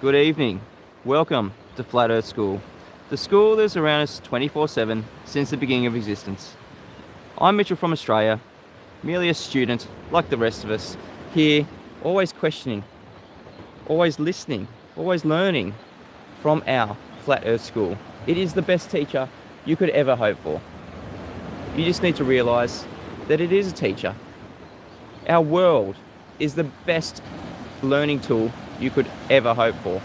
Good evening. Welcome to Flat Earth School, the school that's around us 24/7 since the beginning of existence. I'm Mitchell from Australia, merely a student like the rest of us, here always questioning, always listening, always learning from our Flat Earth School. It is the best teacher you could ever hope for. You just need to realise that it is a teacher. Our world is the best learning tool you could ever hope for.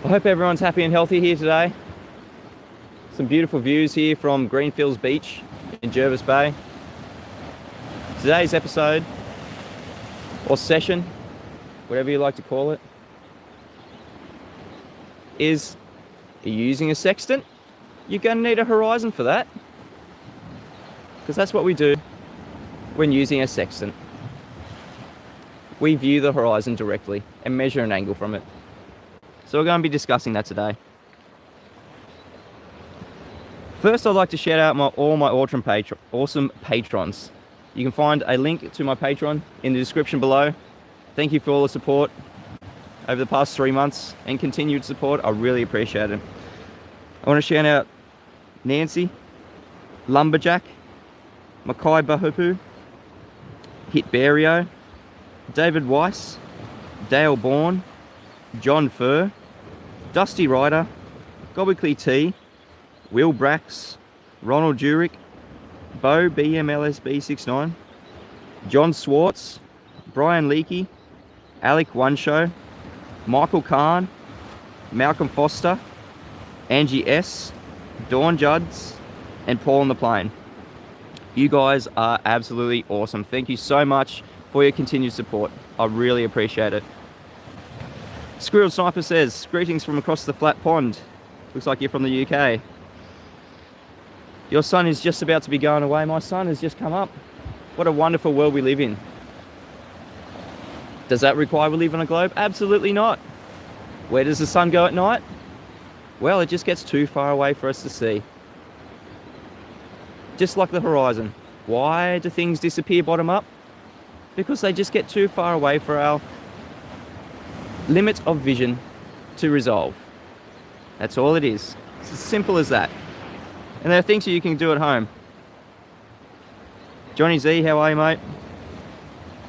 I hope everyone's happy and healthy here today. Some beautiful views here from Greenfields Beach in Jervis Bay. Today's episode, or session, whatever you like to call it, is, are you using a sextant? You're going to need a horizon for that, because that's what we do when using a sextant. We view the horizon directly and measure an angle from it. So we're going to be discussing that today. First, I'd like to shout out all my awesome patrons. You can find a link to my Patron in the description below. Thank you for all the support over the past 3 months and continued support. I really appreciate it. I want to shout out Nancy, Lumberjack, Mackay Bahupu, Hitberio, David Weiss, Dale Bourne, John Furr, Dusty Ryder, Gobbickley T, Will Brax, Ronald Jurek, Bo BMLSB69, John Swartz, Brian Leakey, Alec One Show, Michael Kahn, Malcolm Foster, Angie S, Dawn Judds, and Paul on the Plane. You guys are absolutely awesome. Thank you so much for your continued support. I really appreciate it. Squirrel Sniper says, greetings from across the flat pond. Looks like you're from the UK. Your son is just about to be going away. My son has just come up. What a wonderful world we live in. Does that require we live on a globe? Absolutely not. Where does the sun go at night? Well, it just gets too far away for us to see. Just like the horizon. Why do things disappear bottom up? Because they just get too far away for our limit of vision to resolve. That's all it is. It's as simple as that. And there are things that you can do at home. Johnny Z, how are you, mate?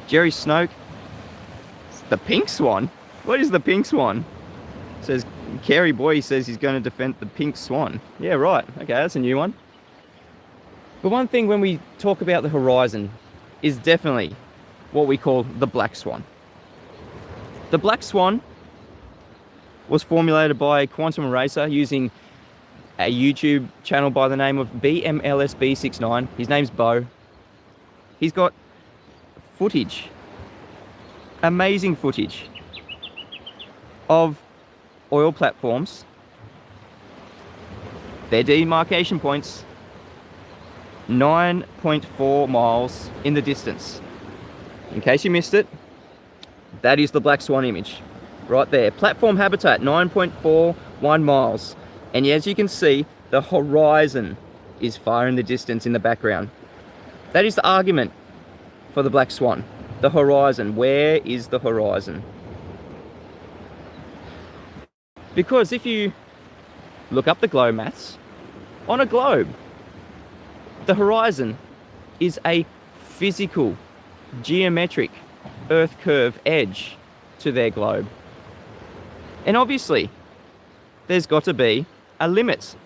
Jerry Snoke. The pink swan? What is the pink swan? Says Kerry Boy says he's going to defend the pink swan. Yeah, right. Okay, that's a new one. But one thing when we talk about the horizon is definitely what we call the Black Swan. The Black Swan was formulated by a quantum racer using a YouTube channel by the name of BMLSB69. His name's Bo. He's got footage, amazing footage, of oil platforms, their demarcation points, 9.4 miles in the distance. In case you missed it, that is the Black Swan image right there. Platform habitat 9.41 miles, and as you can see, the horizon is far in the distance in the background. That is the argument for the Black Swan. The horizon. Where is the horizon? Because if you look up the globe maths, on a globe, the horizon is a physical, geometric Earth curve edge to their globe. And obviously, there's got to be a limit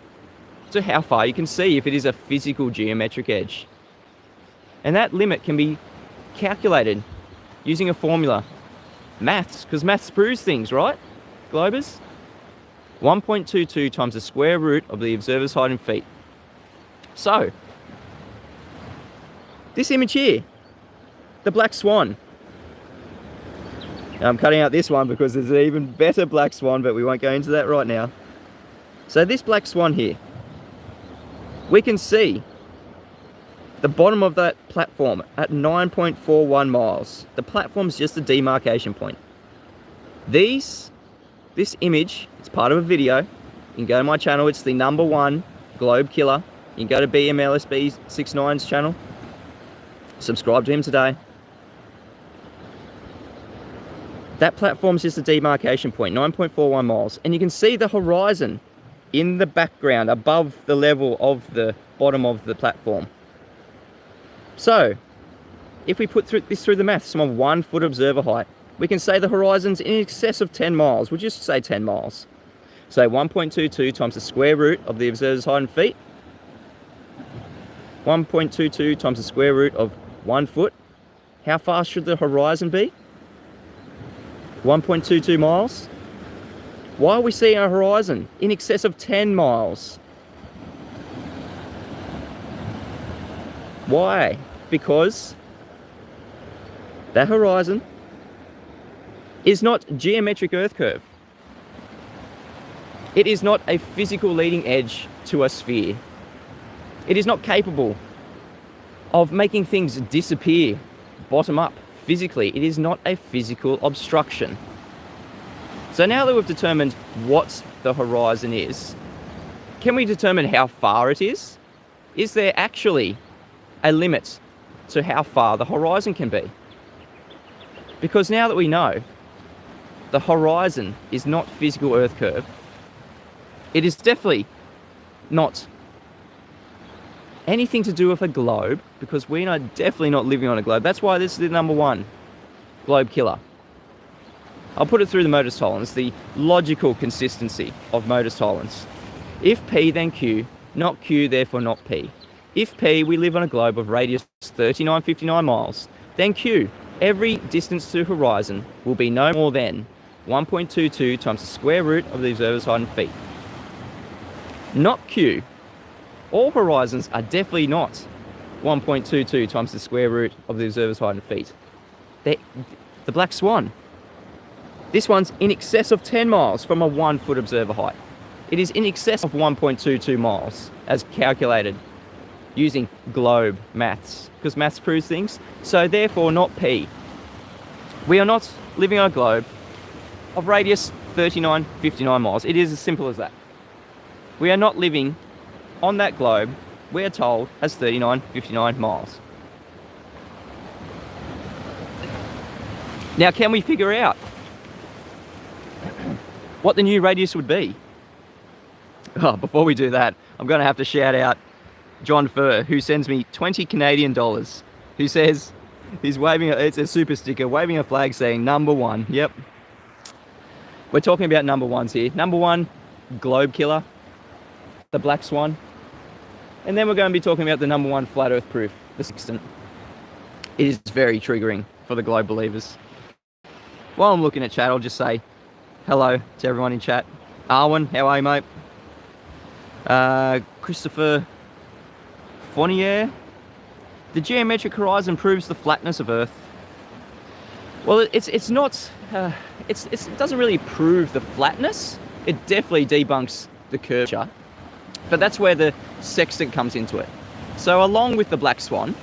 to how far you can see if it is a physical geometric edge. And that limit can be calculated using a formula. Maths, because maths proves things, right, Globers? 1.22 times the square root of the observer's height in feet. So, this image here, the Black Swan. Now I'm cutting out this one because there's an even better Black Swan, but we won't go into that right now. So this Black Swan here, we can see the bottom of that platform at 9.41 miles. The platform's just a demarcation point. This image, it's part of a video. You can go to my channel, it's the #1 globe killer. You can go to BMLSB69's channel. Subscribe to him today. That platform's just a demarcation point, 9.41 miles. And you can see the horizon in the background above the level of the bottom of the platform. So, if we put this through the maths from a 1 foot observer height, we can say the horizon's in excess of 10 miles. We'll just say 10 miles. So 1.22 times the square root of the observer's height in feet. 1.22 times the square root of 1 foot. How far should the horizon be? 1.22 miles. Why are we seeing a horizon in excess of 10 miles? Why? Because that horizon is not geometric Earth curve. It is not a physical leading edge to a sphere. It is not capable of making things disappear bottom up physically. It is not a physical obstruction. So now that we've determined what the horizon is, can we determine how far it is? Is there actually a limit to how far the horizon can be? Because now that we know the horizon is not physical Earth curve, it is definitely not anything to do with a globe, because we are definitely not living on a globe. That's why this is the number one globe killer. I'll put it through the modus tollens, the logical consistency of modus tollens. If P, then Q, not Q, therefore not P. If P, we live on a globe of radius 3959 miles, then Q, every distance to horizon, will be no more than 1.22 times the square root of the observer's height in feet. Not Q. All horizons are definitely not 1.22 times the square root of the observer's height in feet. The Black Swan. This one's in excess of 10 miles from a 1 foot observer height. It is in excess of 1.22 miles as calculated using globe maths, because maths proves things. So therefore not P. We are not living on a globe of radius 3959 miles. It is as simple as that. We are not living on that globe, we are told, has 3959 miles. Now, can we figure out what the new radius would be? Oh, before we do that, I'm going to have to shout out John Furr, who sends me 20 Canadian dollars, who says, he's waving, it's a super sticker, waving a flag saying number one. Yep. We're talking about number ones here. Number one, globe killer, the Black Swan. And then we're going to be talking about the number one flat earth proof, the Sextant. It is very triggering for the globe believers. While I'm looking at chat, I'll just say hello to everyone in chat. Arwen, how are you, mate? Christopher Fournier. The geometric horizon proves the flatness of Earth. Well, it's not. It doesn't really prove the flatness. It definitely debunks the curvature. But that's where the Sextant comes into it. So along with the Black Swan,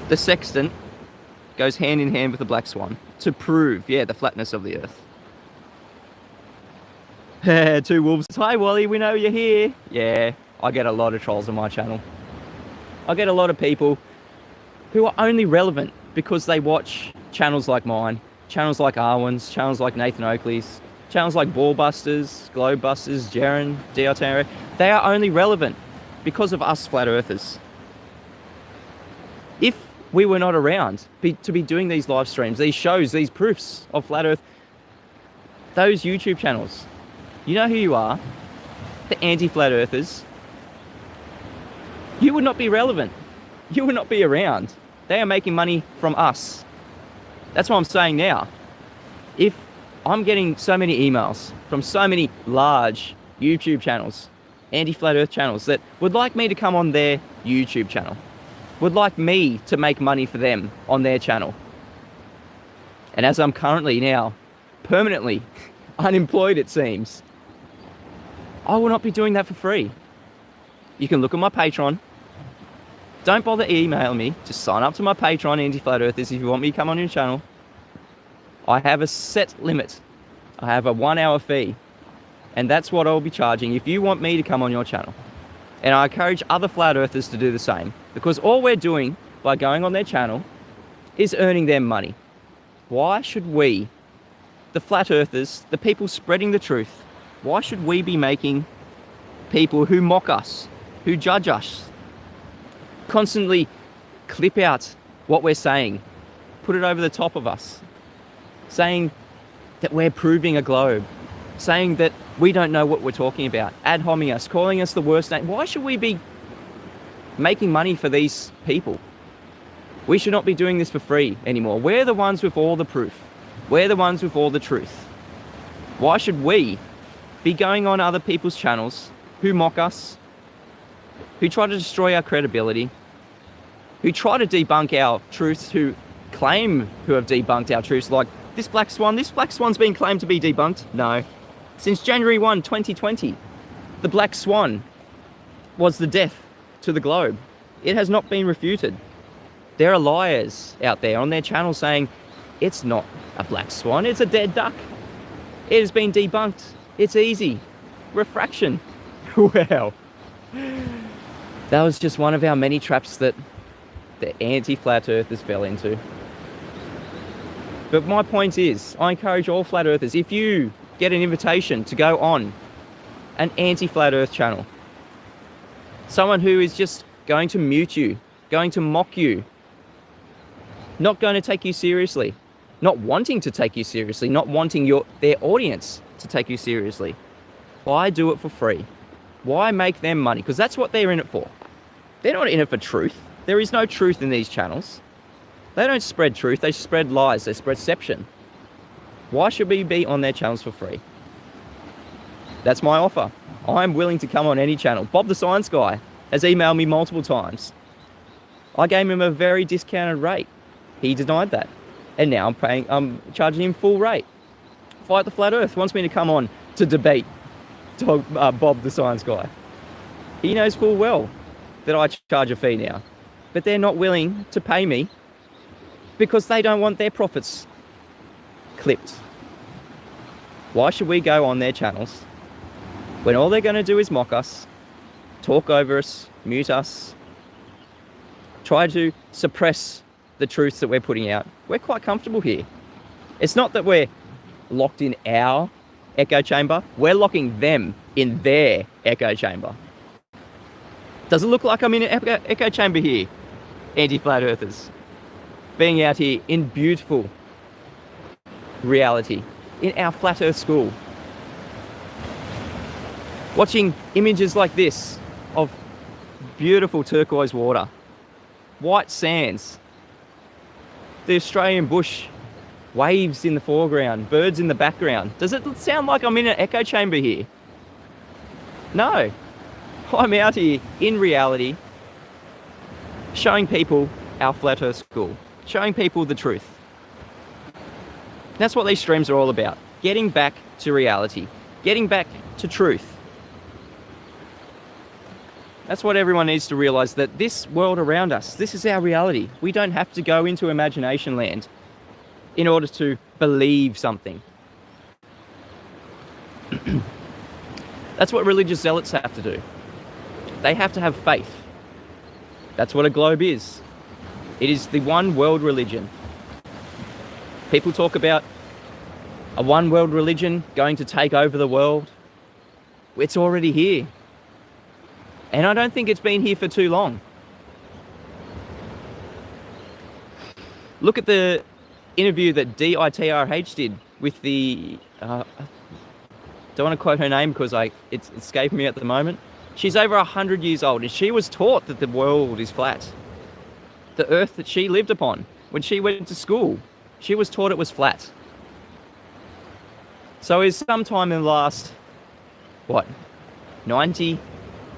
the Sextant goes hand in hand with the Black Swan to prove, the flatness of the Earth. Two wolves. Hi, Wally, we know you're here. Yeah, I get a lot of trolls on my channel. I get a lot of people who are only relevant because they watch channels like mine, channels like Arwen's, channels like Nathan Oakley's, channels like Ballbusters, Globebusters, Jaren, Diotero. They are only relevant because of us flat earthers. If we were not around to be doing these live streams, these shows, these proofs of flat earth, those YouTube channels, you know who you are, the anti-flat earthers, you would not be relevant. You would not be around. They are making money from us. That's what I'm saying now. If I'm getting so many emails from so many large YouTube channels, anti-flat earth channels, that would like me to come on their YouTube channel, would like me to make money for them on their channel. And as I'm currently now permanently unemployed, it seems, I will not be doing that for free. You can look at my Patron. Don't bother emailing me. Just sign up to my Patron, Anti-Flat Earthers, if you want me to come on your channel. I have a set limit. I have a 1 hour fee. And that's what I'll be charging if you want me to come on your channel. And I encourage other flat earthers to do the same. Because all we're doing by going on their channel is earning them money. Why should we, the flat earthers, the people spreading the truth, why should we be making people who mock us, who judge us, constantly clip out what we're saying, put it over the top of us, saying that we're proving a globe, saying that we don't know what we're talking about, ad homing us, calling us the worst name? Why should we be making money for these people? We should not be doing this for free anymore. We're the ones with all the proof. We're the ones with all the truth. Why should we be going on other people's channels who mock us, who try to destroy our credibility, who try to debunk our truths, who claim who have debunked our truths, like this Black Swan? This Black Swan's been claimed to be debunked? No. Since January 1, 2020, the Black Swan was the death to the globe. It has not been refuted. There are liars out there on their channel saying it's not a black swan, it's a dead duck. It has been debunked. It's easy. Refraction. Well, that was just one of our many traps that the anti-flat earthers fell into. But my point is, I encourage all flat earthers, if you get an invitation to go on an anti-flat earth channel, someone who is just going to mute you, going to mock you, not going to take you seriously, not wanting to take you seriously, not wanting their audience to take you seriously, why do it for free? Why make them money? Because that's what they're in it for. They're not in it for truth. There is no truth in these channels. They don't spread truth, they spread lies, they spread deception. Why should we be on their channels for free? That's my offer. I'm willing to come on any channel. Bob the Science Guy has emailed me multiple times. I gave him a very discounted rate. He denied that. And now I'm charging him full rate. Fight the Flat Earth wants me to come on to debate Bob the Science Guy. He knows full well that I charge a fee now. But they're not willing to pay me because they don't want their profits clipped. Why should we go on their channels when all they're going to do is mock us, talk over us, mute us, try to suppress the truths that we're putting out? We're quite comfortable here. It's not that we're locked in our echo chamber. We're locking them in their echo chamber. Does it look like I'm in an echo chamber here, anti-flat earthers? Being out here in beautiful reality, in our flat earth school, watching images like this of beautiful turquoise water, white sands, the Australian bush, waves in the foreground, birds in the background. Does it sound like I'm in an echo chamber here? No. I'm out here in reality, showing people our flat earth school, showing people the truth. That's what these streams are all about. Getting back to reality, getting back to truth. That's what everyone needs to realize, that this world around us, this is our reality. We don't have to go into imagination land in order to believe something. That's what religious zealots have to do. They have to have faith. That's what a globe is. It is the one world religion. People talk about a one world religion going to take over the world. It's already here. And I don't think it's been here for too long. Look at the interview that DITRH did with the... don't want to quote her name because it's escaping me at the moment. She's over 100 years old and she was taught that the world is flat. The earth that she lived upon, when she went to school, she was taught it was flat. So is sometime in the last, 90,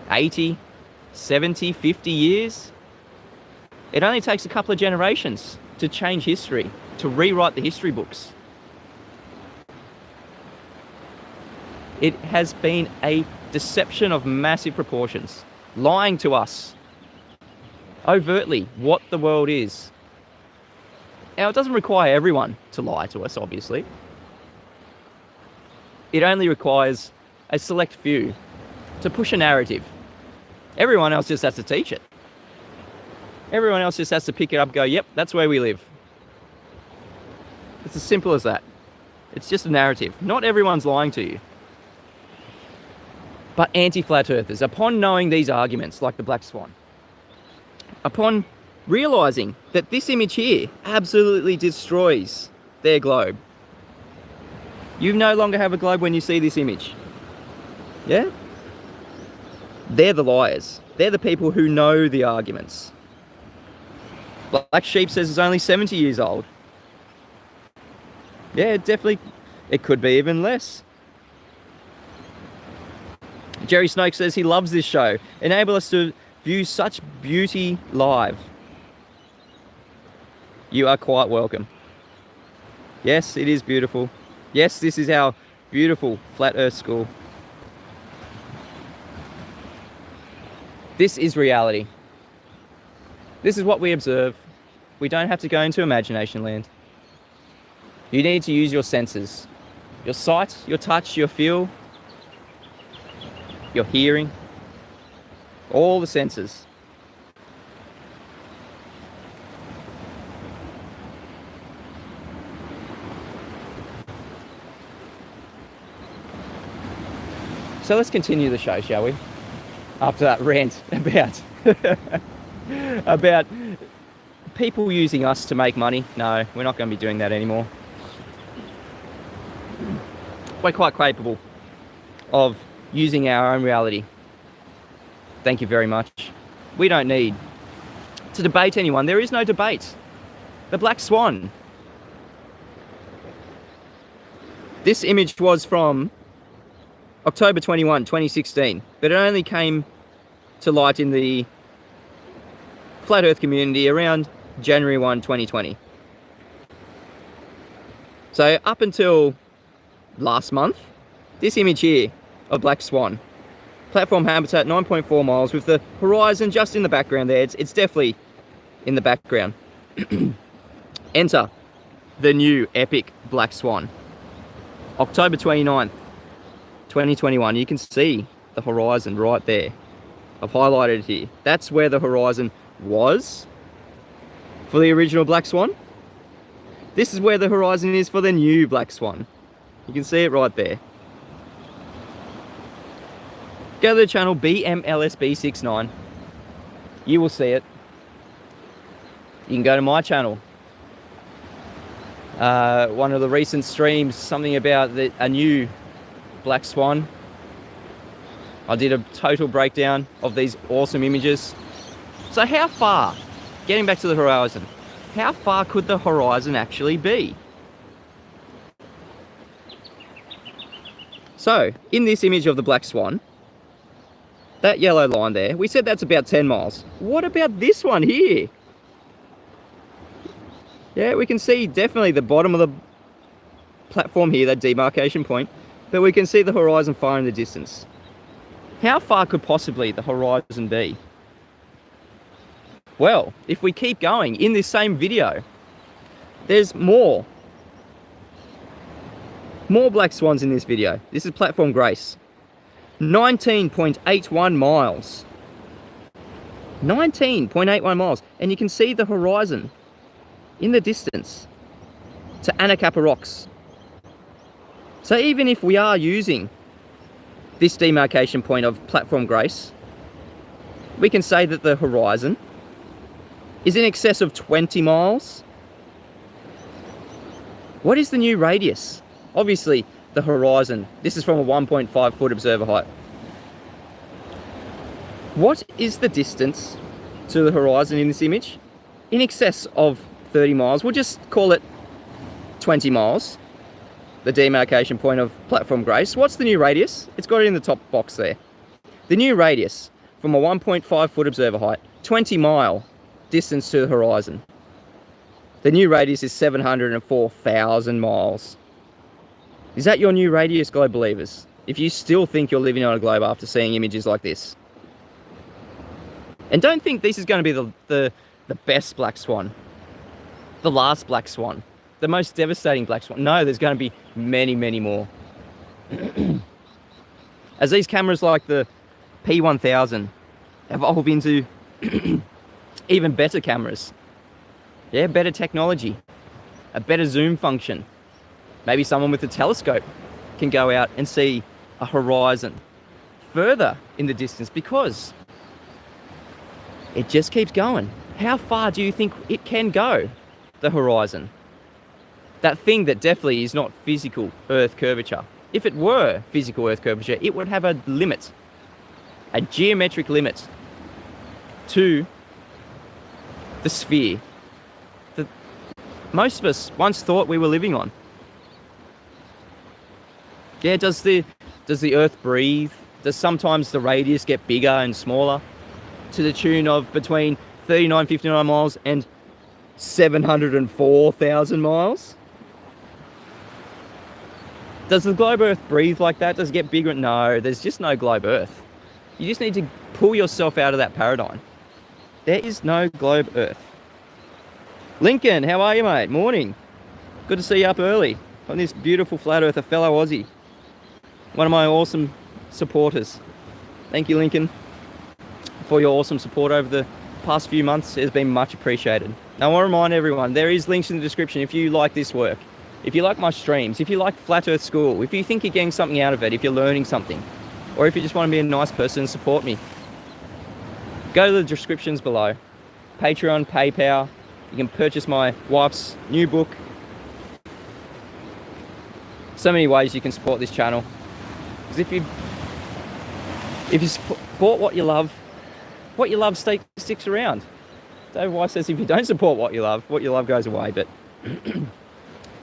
80, 70, 50 years? It only takes a couple of generations to change history, to rewrite the history books. It has been a deception of massive proportions, lying to us overtly what the world is. Now, it doesn't require everyone to lie to us, obviously. It only requires a select few to push a narrative. Everyone else just has to teach it. Everyone else just has to pick it up and go, yep, that's where we live. It's as simple as that. It's just a narrative. Not everyone's lying to you. But anti-flat earthers, upon knowing these arguments, like the Black Swan, upon realizing that this image here absolutely destroys their globe, you no longer have a globe when you see this image. Yeah? They're the liars. They're the people who know the arguments. Black Sheep says it's only 70 years old. Yeah, definitely. It could be even less. Jerry Snoke says he loves this show. Enable us to view such beauty live. You are quite welcome. Yes, it is beautiful. Yes, this is our beautiful Flat Earth School. This is reality. This is what we observe. We don't have to go into imagination land. You need to use your senses. Your sight, your touch, your feel, your hearing, all the senses. So let's continue the show, shall we? After that rant about people using us to make money. No, we're not going to be doing that anymore. We're quite capable of using our own reality. Thank you very much. We don't need to debate anyone. There is no debate. The Black Swan. This image was from October 21, 2016, but it only came to light in the Flat Earth community around January 1, 2020. So up until last month, this image here of Black Swan, platform habitat 9.4 miles with the horizon just in the background there. It's definitely in the background. Enter the new epic Black Swan. October 29th, 2021. You can see the horizon right there. I've highlighted it here. That's where the horizon was for the original Black Swan. This is where the horizon is for the new Black Swan. You can see it right there. Go to the channel BMLSB69. You will see it. You can go to my channel. One of the recent streams, something about a new Black Swan. I did a total breakdown of these awesome images. So how far, getting back to the horizon, how far could the horizon actually be? So, in this image of the Black Swan, that yellow line there, we said that's about 10 miles. What about this one here? Yeah, we can see definitely the bottom of the platform here, that demarcation point, but we can see the horizon far in the distance. How far could possibly the horizon be? Well, if we keep going in this same video, there's more Black Swans in this video. This is platform Grace. 19.81 miles. 19.81 miles. And you can see the horizon in the distance to Anacapa Rocks. So even if we are using this demarcation point of platform Grace, we can say that the horizon is in excess of 20 miles. What is the new radius? Obviously, the horizon. This is from a 1.5 foot observer height. What is the distance to the horizon in this image? In excess of 30 miles. We'll just call it 20 miles. The demarcation point of platform Grace. What's the new radius? It's got it in the top box there. The new radius from a 1.5 foot observer height, 20 mile distance to the horizon. The new radius is 704,000 miles. Is that your new radius, globe believers? If you still think you're living on a globe after seeing images like this. And don't think this is going to be the best Black Swan. The last Black Swan. The most devastating Black Swan. No, there's going to be many, many more. As these cameras like the P1000 evolve into even better cameras. Yeah, better technology. a better zoom function. Maybe someone with a telescope can go out and see a horizon further in the distance, because it just keeps going. How far do you think it can go, the horizon? That thing that definitely is not physical Earth curvature. If it were physical Earth curvature, it would have a limit, a geometric limit to the sphere that most of us once thought we were living on. Yeah, does the Earth breathe? Does sometimes the radius get bigger and smaller to the tune of between 3959 miles and 704,000 miles? Does the globe Earth breathe like that? Does it get bigger? No, there's just no globe Earth. You just need to pull yourself out of that paradigm. There is no globe Earth. Lincoln, how are you, mate? Morning. Good to see you up early on this beautiful flat Earth, a fellow Aussie. One of my awesome supporters. Thank you, Lincoln, for your awesome support over the past few months. It has been much appreciated. Now, I want to remind everyone, there is links in the description if you like this work. If you like my streams, if you like Flat Earth School, if you think you're getting something out of it, if you're learning something, or if you just want to be a nice person and support me, go to the descriptions below. Patreon, PayPal. You can purchase my wife's new book. So many ways you can support this channel. Because if you support what you love sticks around. David Weiss says if you don't support what you love goes away. But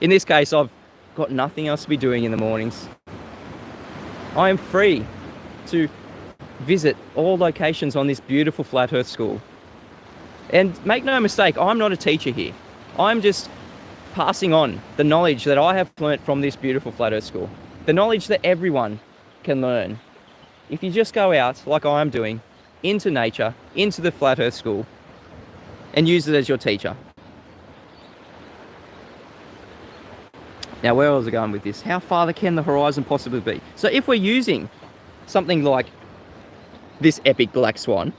in this case, I've got nothing else to be doing in the mornings. I am free to visit all locations on this beautiful Flat Earth School. And make no mistake, I'm not a teacher here. I'm just passing on the knowledge that I have learnt from this beautiful Flat Earth School. The knowledge that everyone can learn. If you just go out, like I'm doing, into nature, into the Flat Earth School, and use it as your teacher. Now, where was I going with this? How far can the horizon possibly be? So if we're using something like this epic Black Swan,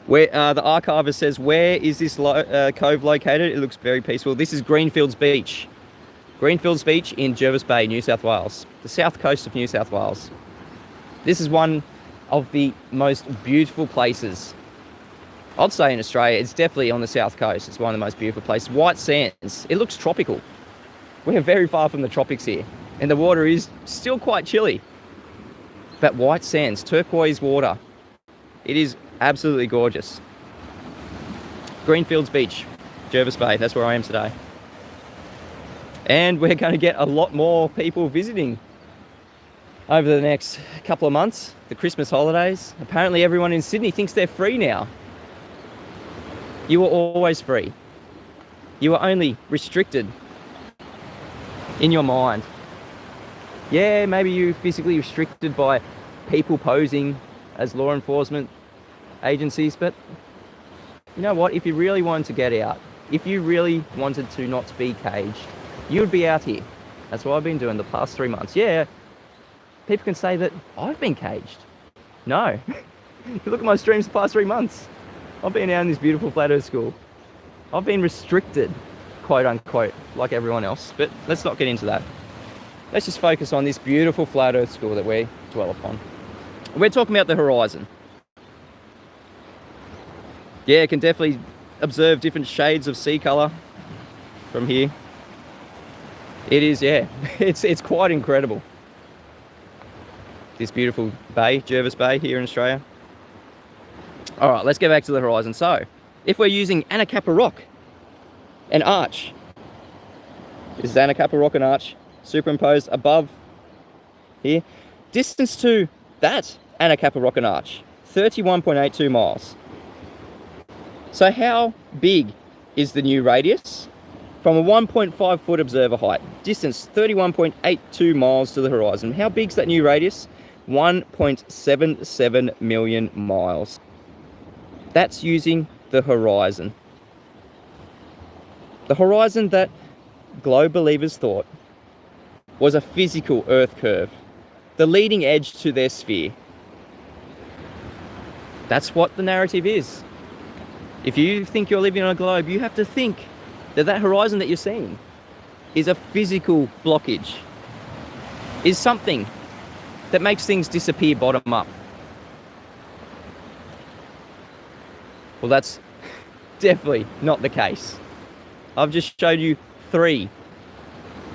where the archiver says, where is this cove located? It looks very peaceful. This is Greenfields Beach. Greenfields Beach in Jervis Bay, New South Wales, the south coast of New South Wales. This is one of the most beautiful places, I'd say, in Australia. It's definitely on the south coast. It's one of the most beautiful places. White sands. It looks tropical. We're very far from the tropics here, and the water is still quite chilly. But white sands, turquoise water. It is absolutely gorgeous. Greenfields Beach, Jervis Bay. That's where I am today. And we're going to get a lot more people visiting over the next couple of months, the Christmas holidays. Apparently everyone in Sydney thinks they're free now. You were always free. You were only restricted in your mind. Yeah, maybe you're physically restricted by people posing as law enforcement agencies, but you know what? If you really wanted to get out, if you really wanted to not be caged, you would be out here. That's what I've been doing the past 3 months. Yeah, people can say that I've been caged. No. You look at my streams the past 3 months. I've been out in this beautiful Flat Earth School. I've been restricted, quote unquote, like everyone else. But let's not get into that. Let's just focus on this beautiful Flat Earth School that we dwell upon. We're talking about the horizon. Yeah, can definitely observe different shades of sea colour from here. It is, yeah, it's quite incredible. This beautiful bay, Jervis Bay here in Australia. All right, let's get back to the horizon. So, if we're using Anacapa Rock, an arch, this is Anacapa Rock, an arch, superimposed above here. Distance to that Anacapa Rock, an arch, 31.82 miles. So how big is the new radius? From a 1.5 foot observer height, distance 31.82 miles to the horizon. How big's that new radius? 1.77 million miles. That's using the horizon. The horizon that globe believers thought was a physical Earth curve, the leading edge to their sphere. That's what the narrative is. If you think you're living on a globe, you have to think that that horizon that you're seeing is a physical blockage, is something that makes things disappear bottom up. Well, that's definitely not the case. I've just showed you 3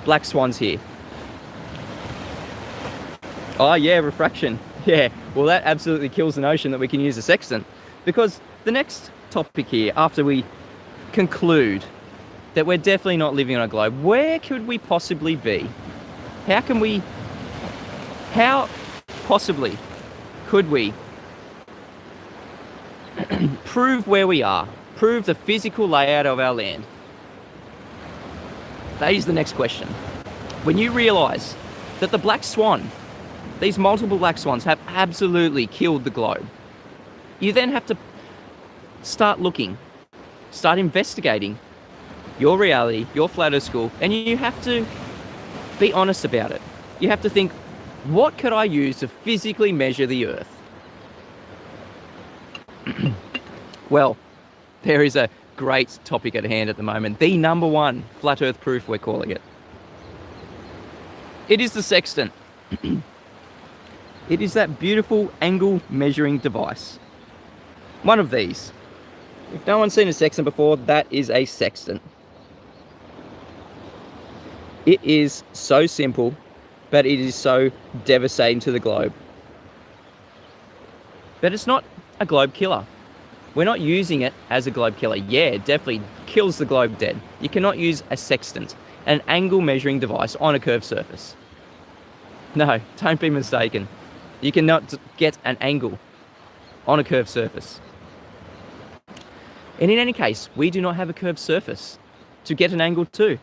black swans here. Oh yeah, refraction. Yeah, well that absolutely kills the notion that we can use a sextant, because the next topic here, after we conclude that we're definitely not living on a globe, where could we possibly be? How possibly could we prove where we are, prove the physical layout of our land? That is the next question. When you realise that the black swan, these multiple black swans, have absolutely killed the globe, you then have to start looking, start investigating your reality, your flat earth school, and you have to be honest about it. You have to think, what could I use to physically measure the earth? Well, there is a great topic at hand at the moment, the #1 flat earth proof, we're calling it. It is the sextant. It is that beautiful angle measuring device. One of these. If no one's seen a sextant before, that is a sextant. It is so simple, but it is so devastating to the globe. But it's not a globe killer. We're not using it as a globe killer. Yeah, it definitely kills the globe dead. You cannot use a sextant, an angle measuring device, on a curved surface. No, don't be mistaken. You cannot get an angle on a curved surface. And in any case, we do not have a curved surface to get an angle to.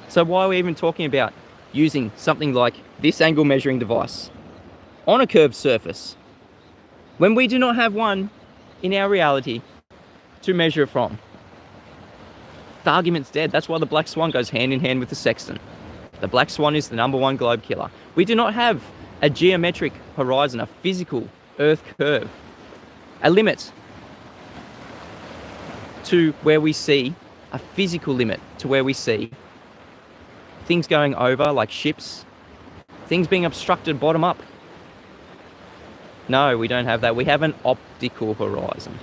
So why are we even talking about using something like this angle measuring device on a curved surface when we do not have one in our reality to measure it from? The argument's dead. That's why the black swan goes hand in hand with the sextant. The black swan is the #1 globe killer. We do not have a geometric horizon, a physical earth curve, a limit to where we see, a physical limit to where we see things going over, like ships, things being obstructed bottom up. No, we don't have that. We have an optical horizon.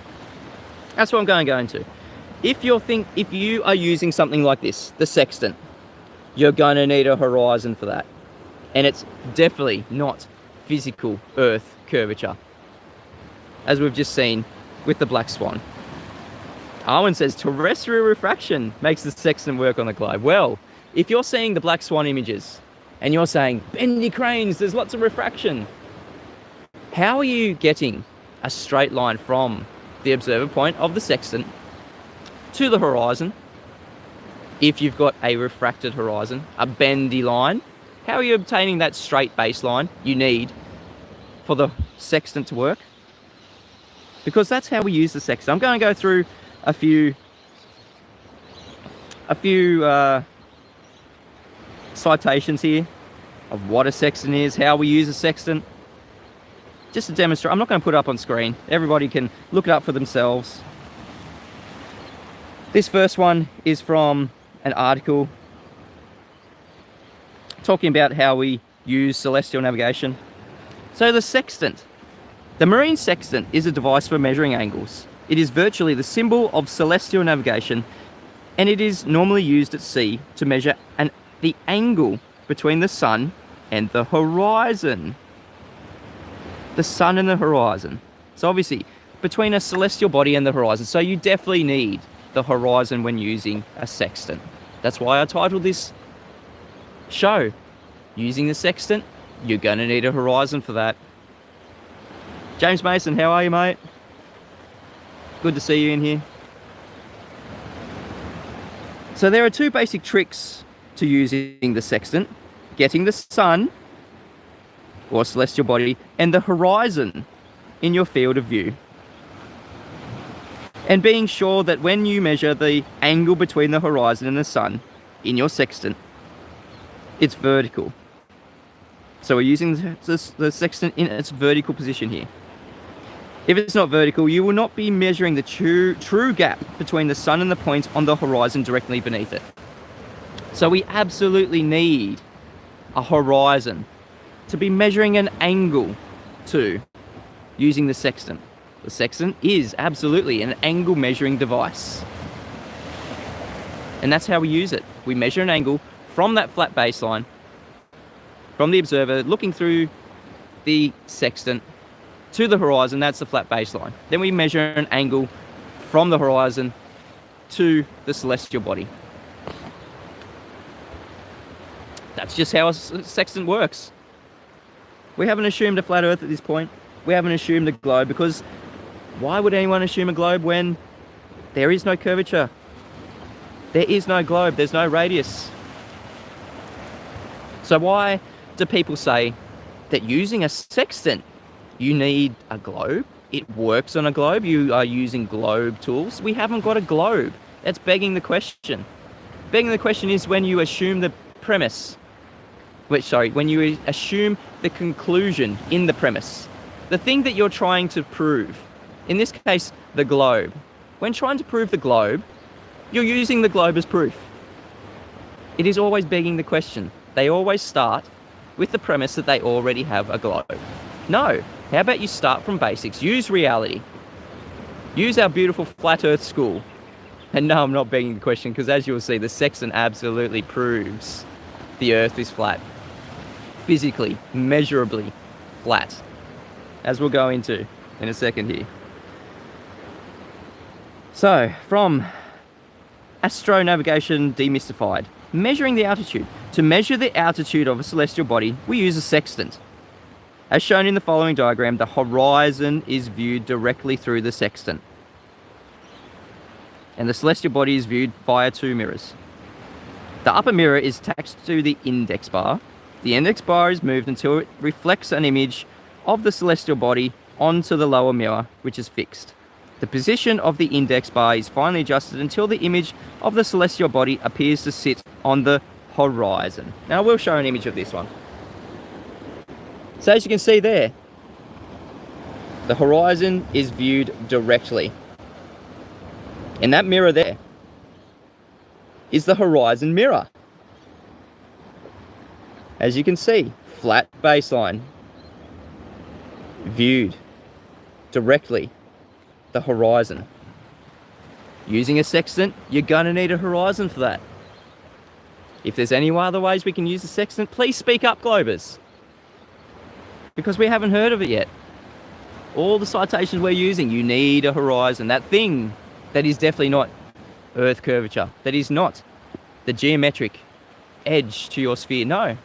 That's what I'm going to go into. If you are using something like this, the sextant, you're going to need a horizon for that. And it's definitely not physical earth curvature, as we've just seen with the black swan. Arwen says terrestrial refraction makes the sextant work on the globe. Well, if you're seeing the black swan images and you're saying, bendy cranes, there's lots of refraction, how are you getting a straight line from the observer point of the sextant to the horizon? If you've got a refracted horizon, a bendy line, how are you obtaining that straight baseline you need for the sextant to work? Because that's how we use the sextant. I'm going to go through a few citations here of what a sextant is, how we use a sextant, just to demonstrate. I'm not going to put it up on screen. Everybody can look it up for themselves. This first one is from an article talking about how we use celestial navigation. So the sextant. The marine sextant is a device for measuring angles. It is virtually the symbol of celestial navigation, and it is normally used at sea to measure the angle between the sun and the horizon. The sun and the horizon. So obviously, between a celestial body and the horizon. So you definitely need the horizon when using a sextant. That's why I titled this show, Using the Sextant. You're going to need a horizon for that. James Mason, how are you, mate? Good to see you in here. So there are 2 basic tricks to using the sextant: getting the sun or celestial body and the horizon in your field of view, and being sure that when you measure the angle between the horizon and the sun in your sextant, it's vertical. So we're using the sextant in its vertical position here. If it's not vertical, you will not be measuring the true gap between the sun and the point on the horizon directly beneath it. So we absolutely need a horizon to be measuring an angle to using the sextant. The sextant is absolutely an angle measuring device. And that's how we use it. We measure an angle from that flat baseline, from the observer looking through the sextant to the horizon. That's the flat baseline. Then we measure an angle from the horizon to the celestial body. That's just how a sextant works. We haven't assumed a flat earth at this point. We haven't assumed a globe, because why would anyone assume a globe when there is no curvature? There is no globe, there's no radius. So why do people say that using a sextant, you need a globe? It works on a globe, you are using globe tools. We haven't got a globe. That's begging the question. Begging the question is when you assume the premise, when you assume the conclusion in the premise. The thing that you're trying to prove, in this case, the globe. When trying to prove the globe, you're using the globe as proof. It is always begging the question. They always start with the premise that they already have a globe. No, how about you start from basics? Use reality. Use our beautiful flat earth school. And no, I'm not begging the question, because as you'll see, the sextant absolutely proves the earth is flat. Physically, measurably flat, as we'll go into in a second here. So, from Astro Navigation Demystified, measuring the altitude. To measure the altitude of a celestial body, we use a sextant. As shown in the following diagram, the horizon is viewed directly through the sextant, and the celestial body is viewed via two mirrors. The upper mirror is attached to the index bar. The index bar is moved until it reflects an image of the celestial body onto the lower mirror, which is fixed. The position of the index bar is finally adjusted until the image of the celestial body appears to sit on the horizon. Now we'll show an image of this one. So as you can see there, the horizon is viewed directly. In that mirror there is the horizon mirror. As you can see, flat baseline, viewed directly the horizon. Using a sextant, you're gonna need a horizon for that. If there's any other ways we can use the sextant, please speak up, Globers, because we haven't heard of it yet. All the citations we're using, you need a horizon. That thing that is definitely not Earth curvature, that is not the geometric edge to your sphere. No.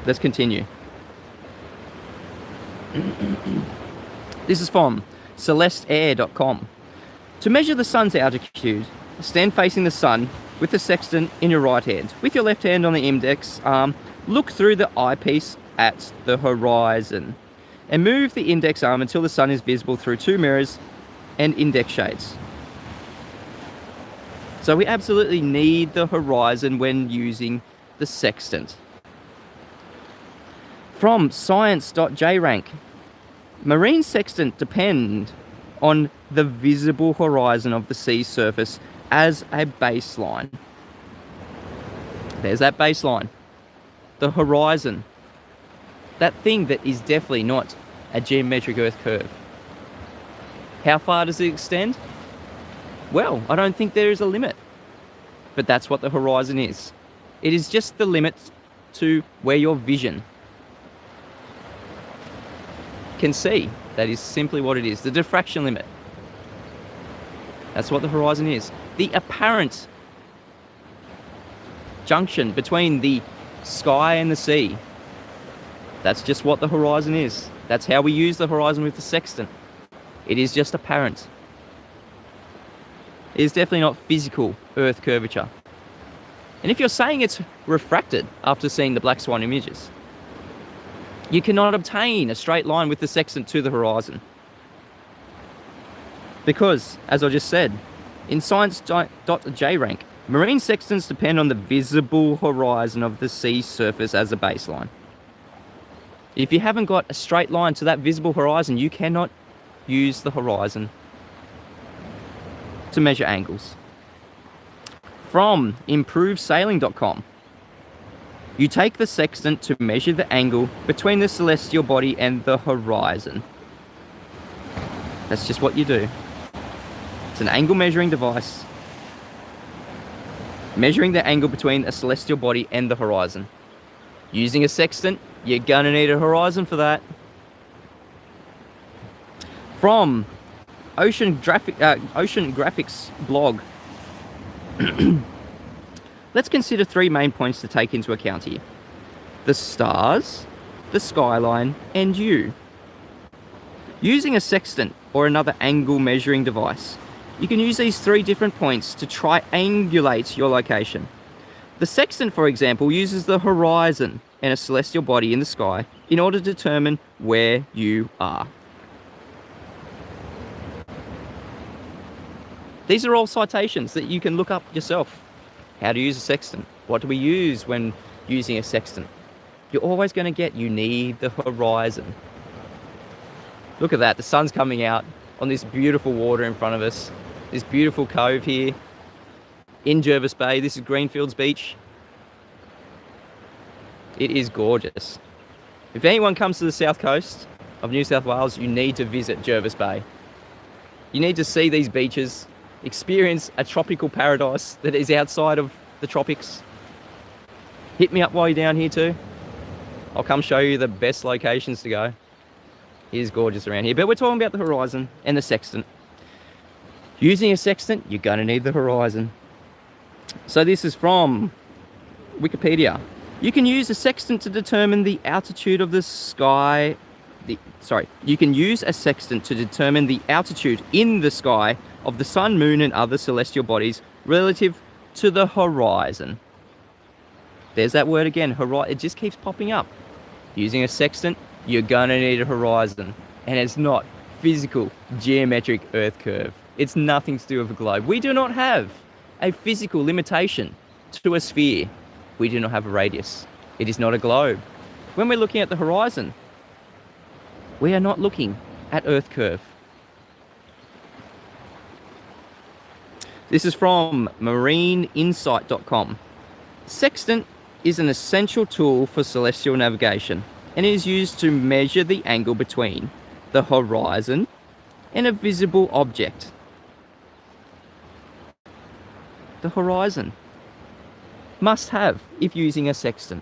Let's continue. This is from celesteair.com. To measure the sun's altitude, stand facing the sun with the sextant in your right hand. With your left hand on the index arm, look through the eyepiece at the horizon and move the index arm until the sun is visible through two mirrors and index shades. So we absolutely need the horizon when using the sextant. From science.jrank, marine sextant depend on the visible horizon of the sea's surface as a baseline. There's that baseline. The horizon. That thing that is definitely not a geometric Earth curve. How far does it extend? Well, I don't think there is a limit. But that's what the horizon is. It is just the limit to where your vision can see. That is simply what it is. The diffraction limit. That's what the horizon is. The apparent junction between the sky and the sea. That's just what the horizon is. That's how we use the horizon with the sextant. It is just apparent. It is definitely not physical Earth curvature. And if you're saying it's refracted after seeing the Black Swan images, you cannot obtain a straight line with the sextant to the horizon. Because, as I just said, in science.jrank, marine sextants depend on the visible horizon of the sea surface as a baseline. If you haven't got a straight line to that visible horizon, you cannot use the horizon to measure angles. From improvedsailing.com. You take the sextant to measure the angle between the celestial body and the horizon. That's just what you do. It's an angle measuring device, measuring the angle between a celestial body and the horizon. Using a sextant, you're gonna need a horizon for that. From Oceanographics blog. Let's consider 3 main points to take into account here. The stars, the skyline, and you. Using a sextant or another angle measuring device, you can use these 3 different points to triangulate your location. The sextant, for example, uses the horizon and a celestial body in the sky in order to determine where you are. These are all citations that you can look up yourself. How to use a sextant. What do we use when using a sextant? You're always going to get, you need the horizon. Look at that, the sun's coming out on this beautiful water in front of us. This beautiful cove here in Jervis Bay. This is Greenfields Beach. It is gorgeous. If anyone comes to the south coast of New South Wales, you need to visit Jervis Bay. You need to see these beaches, experience a tropical paradise that is outside of the tropics. Hit me up while you're down here too. I'll come show you the best locations to go. It is gorgeous around here, but we're talking about the horizon and the sextant. Using a sextant, you're going to need the horizon. So this is from Wikipedia. You can use a sextant to determine the altitude of the sky. You can use a sextant to determine the altitude in the sky of the sun, moon, and other celestial bodies relative to the horizon. There's that word again, horizon. It just keeps popping up. Using a sextant, you're going to need a horizon. And it's not physical, geometric Earth curve. It's nothing to do with a globe. We do not have a physical limitation to a sphere. We do not have a radius. It is not a globe. When we're looking at the horizon, we are not looking at Earth curve. This is from marineinsight.com. Sextant is an essential tool for celestial navigation and is used to measure the angle between the horizon and a visible object. The horizon. Must have if using a sextant.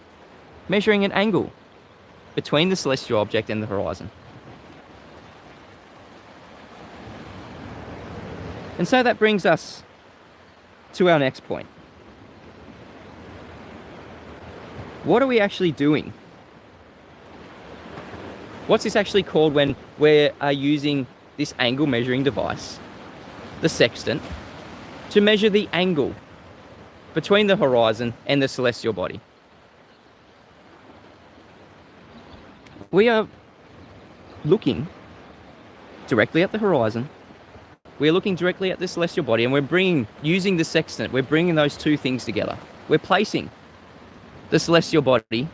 Measuring an angle between the celestial object and the horizon. And so that brings us to our next point. What are we actually doing? What's this actually called when we are using this angle measuring device, the sextant, to measure the angle between the horizon and the celestial body? We are looking directly at the horizon. We're looking directly at the celestial body, and we're using the sextant, we're bringing those 2 things together. We're placing the celestial body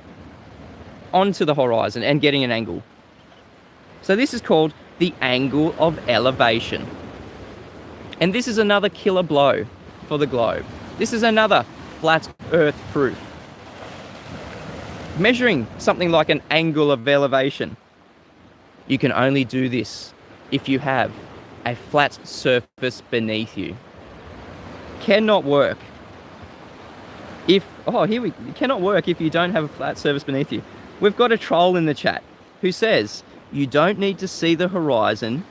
onto the horizon and getting an angle. So this is called the angle of elevation. And this is another killer blow for the globe. This is another flat Earth proof. Measuring something like an angle of elevation, you can only do this if you have a flat surface beneath you. Cannot work if cannot work if you don't have a flat surface beneath you. We've got a troll in the chat who says you don't need to see the horizon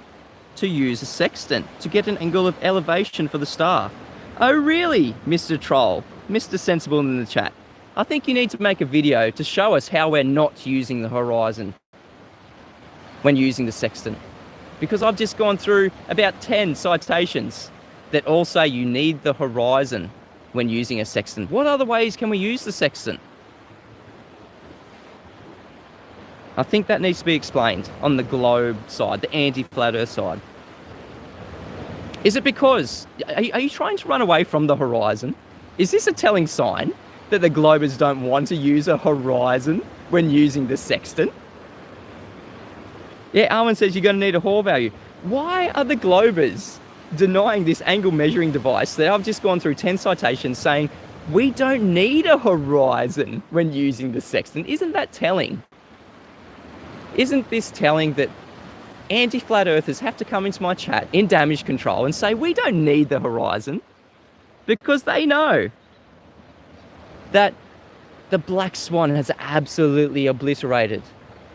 to use a sextant to get an angle of elevation for the star. Oh really, Mr. Troll, Mr. Sensible in the chat? I think you need to make a video to show us how we're not using the horizon when using the sextant. Because I've just gone through about 10 citations that all say you need the horizon when using a sextant. What other ways can we use the sextant? I think that needs to be explained on the globe side, the anti-flat Earth side. Is it because, are you trying to run away from the horizon? Is this a telling sign that the globers don't want to use a horizon when using the sextant? Yeah, Armin says you're going to need a Hall value. Why are the Globers denying this angle measuring device that I've just gone through 10 citations saying we don't need a horizon when using the sextant? Isn't that telling? Isn't this telling that anti-flat earthers have to come into my chat in damage control and say we don't need the horizon? Because they know that the Black Swan has absolutely obliterated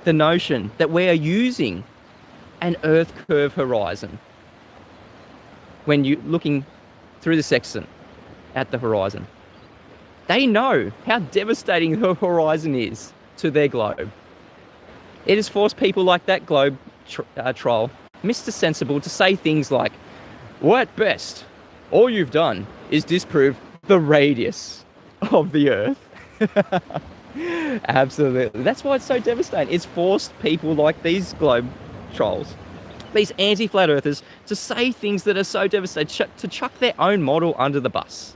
the notion that we are using an Earth curve horizon when you're looking through the sextant at the horizon. They know how devastating the horizon is to their globe. It has forced people like that globe troll, Mr. Sensible, to say things like, well, at best, all you've done is disprove the radius of the Earth. Absolutely. That's why it's so devastating. It's forced people like these globe trolls, these anti-flat earthers, to say things that are so devastating, to chuck their own model under the bus.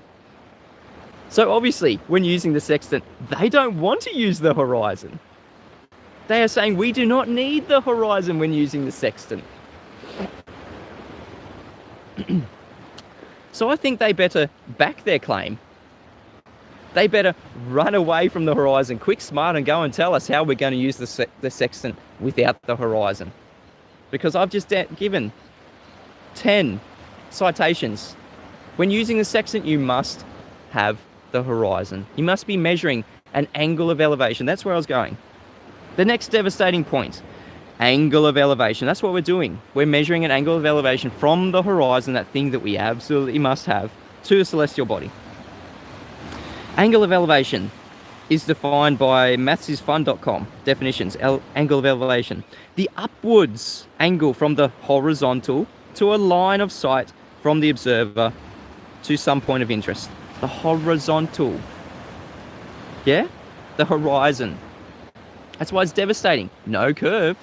So obviously, when using the sextant, they don't want to use the horizon. They are saying we do not need the horizon when using the sextant. So I think they better back their claim. They better run away from the horizon, quick, smart, and go and tell us how we're going to use the sextant without the horizon. Because I've just given 10 citations. When using the sextant, you must have the horizon. You must be measuring an angle of elevation. That's where I was going. The next devastating point, angle of elevation. That's what we're doing. We're measuring an angle of elevation from the horizon, that thing that we absolutely must have, to a celestial body. Angle of elevation is defined by mathsisfun.com. Definitions. Angle of elevation. The upwards angle from the horizontal to a line of sight from the observer to some point of interest. The horizontal. Yeah? The horizon. That's why it's devastating. No curve.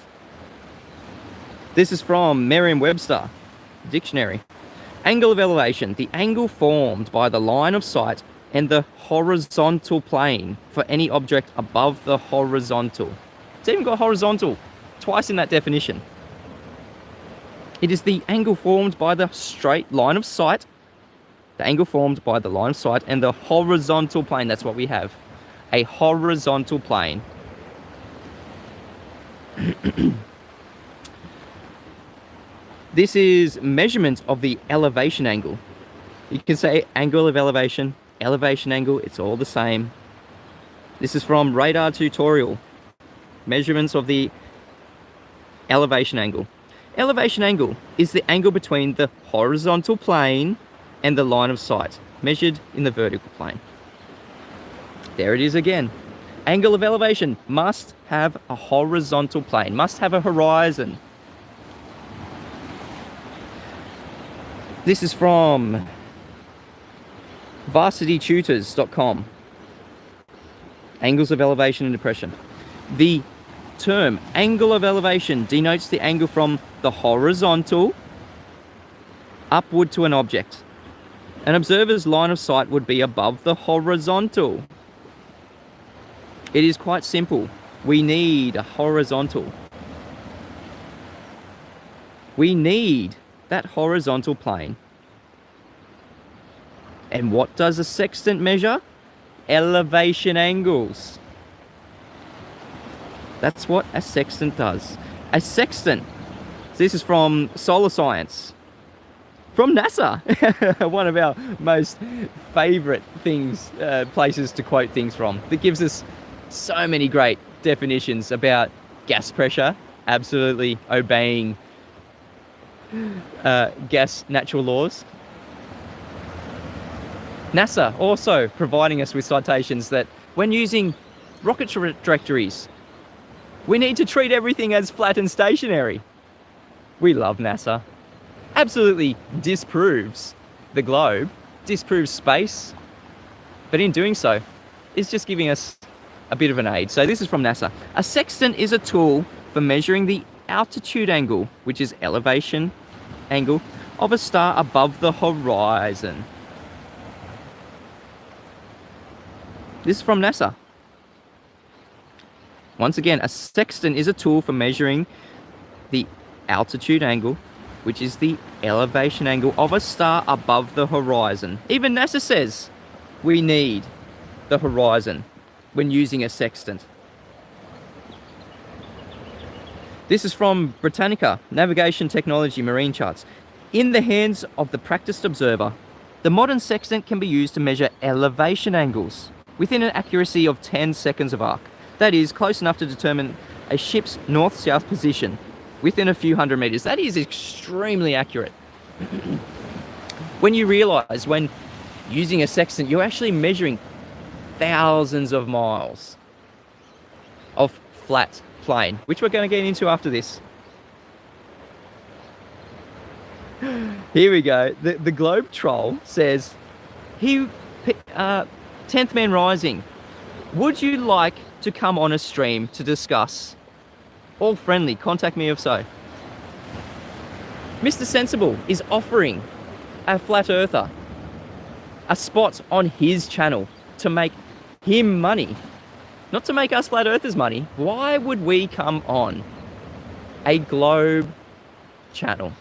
This is from Merriam-Webster Dictionary. Angle of elevation. The angle formed by the line of sight and the horizontal plane for any object above the horizontal. It's even got horizontal twice in that definition. It is the angle formed by the straight line of sight, the angle formed by the line of sight and the horizontal plane. That's what we have. A horizontal plane. This is measurement of the elevation angle. You can say angle of elevation, elevation angle, it's all the same. This is from Radar Tutorial. Measurements of the elevation angle. Elevation angle is the angle between the horizontal plane and the line of sight, measured in the vertical plane. There it is again. Angle of elevation must have a horizontal plane, must have a horizon. This is from varsitytutors.com. Angles of elevation and depression. The term angle of elevation denotes the angle from the horizontal upward to an object. An observer's line of sight would be above the horizontal. It is quite simple. We need a horizontal. We need that horizontal plane. And what does a sextant measure? Elevation angles. That's what a sextant does. A sextant. This is from Solar Science. From NASA. One of our most favorite things, places to quote things from. That gives us so many great definitions about gas pressure, absolutely obeying gas natural laws. NASA also providing us with citations that when using rocket trajectories, we need to treat everything as flat and stationary. We love NASA. Absolutely disproves the globe, disproves space, but in doing so, is just giving us a bit of an aid. So this is from NASA. A sextant is a tool for measuring the altitude angle, which is elevation angle, of a star above the horizon. This is from NASA. Once again, a sextant is a tool for measuring the altitude angle, which is the elevation angle of a star above the horizon. Even NASA says we need the horizon when using a sextant. This is from Britannica, Navigation Technology Marine Charts. In the hands of the practiced observer, the modern sextant can be used to measure elevation angles within an accuracy of 10 seconds of arc. That is close enough to determine a ship's north-south position within a few hundred meters. That is extremely accurate. When you realize when using a sextant, you're actually measuring thousands of miles of flat plane, which we're going to get into after this. Here we go. The Globe Troll says, 10th Man Rising, would you like to come on a stream to discuss? All friendly, contact me if so. Mr. Sensible is offering a flat earther a spot on his channel to make him money, not to make us flat earthers money. Why would we come on a globe channel?